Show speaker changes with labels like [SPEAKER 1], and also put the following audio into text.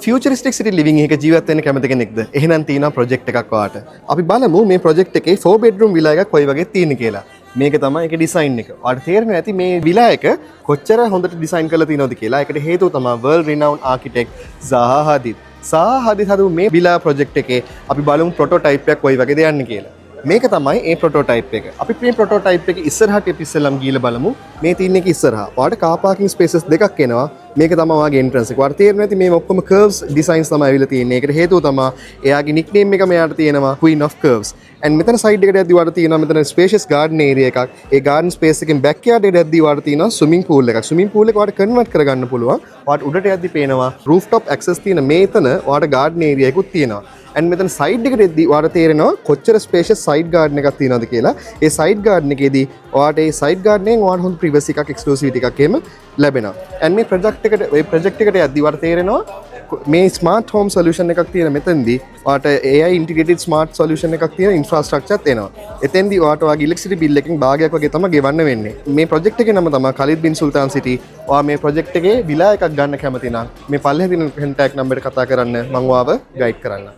[SPEAKER 1] ෆියචරිස්ටික් සිටි ලිවිං එක ජීවත් වෙන්න කැමති කෙනෙක්ද? එහෙනම් තියෙනවා ප්‍රොජෙක්ට් එකක් ඔයාට. අපි බලමු මේ ප්‍රොජෙක්ට් එකේ 4 bedroom විලා එකක් කොයි වගේ තියෙන කියලා. මේක තමයි ඒකේ ඩිසයින් එක. ඔයාලට තේරෙන්නේ නැති මේ විලා එක කොච්චර හොඳට ඩිසයින් කරලා තියෙනවද කියලා. ඒකට හේතුව තමයි world renowned architect Zaha Hadid. Zaha Hadid හදපු මේ විලා ප්‍රොජෙක්ට් එකේ අපි බලමු ප්‍රොටෝටයිප් එක කොයි වගේද යන්නේ කියලා. මේක තමයි ඒ ප්‍රොටෝටයිප් එක. අපි මේ ප්‍රොටෝටයිප් එක ඉස්සරහට ඉස්සෙල්ලාම ගිහලා බලමු. මේ තියෙන එක ඉස්සරහා. ඔයාලට කාර් පාකින් ස්පේසස් දෙකක් එනවා. මේක තමයි ඔයාගේ එන්ට්‍රන්ස් එක. ඔයාලට තේරෙන්නේ නැති මේ ඔක්කොම කර්ව්ස් ඩිසයින්ස් තමයි අවිලා තියෙන්නේ. ඒකට හේතුව තමයි එයාගේ නික්නේම් එක මෙයාට තියෙනවා Queen of Curves. and මෙතන සයිඩ් එකට යද්දී ඔයාලට තියෙනවා මෙතන ස්පේෂියස් ගාඩන් ඒරියා එකක්. ඒ ගාඩන් ස්පේස් එකෙන් බෑක් යාඩ් එකට යද්දී ඔයාලට තියෙනවා ස්විමින් pool එකක්. ස්විමින් pool එක ඔයාලට කන්වර්ට් කරගන්න පුළුවන්. ඔයාලට උඩට යද්දී පේනවා rooftop access තියෙන මේතන ඔයාලට ගාඩන් ඒරියා එකකුත් තියෙනවා. and මෙතන සයිඩ් එකට එද්දී ඔයාලට තේරෙනවා කොච්චර ස්පේෂියස් සයිඩ් ගාඩන් එකක් තියෙනවද කියලා. ඒ සයිඩ් ගාඩන් එකේදී ඔයාලට ඒ සයිඩ් ගාඩන් එකෙන් ඔයාලට හොඳ ප්‍රයිවසි එකක් එක්ස්ක්ලූසිවිටි එකක් එහෙම ලැබෙනවා. and මේ ප්‍රොජෙක්ට් එකට යද්දී ඔයාලට තේරෙනවා මේ ස්මාර්ට් හෝම් සොලියුෂන් එකක් තියෙන මෙතනදී ඔයාලට AI ඉන්ටිග්‍රේටඩ් ස්මාර්ට් සොලියුෂන් එකක් තියෙන ඉන්ෆ්‍රාස්ට්‍රක්චර්ත් එනවා. එතෙන්දී ඔයාලට ඔයාගේ ඉලෙක්ට්‍රිසිටි බිල් එකෙන් භාගයක් වගේ තමයි ගෙවන්න වෙන්නේ. මේ ප්‍රොජෙක්ට් එකේ නම තමයි Khalid bin Sultan City. ඔයා මේ ප්‍රොජෙක්ට් එකේ විලා එකක් ගන්න කැමති නම් මේ පල්ලෙහා තියෙන contact number එකට කතා කරන්න මම ඔයාව ගයිඩ් කරන්නම්.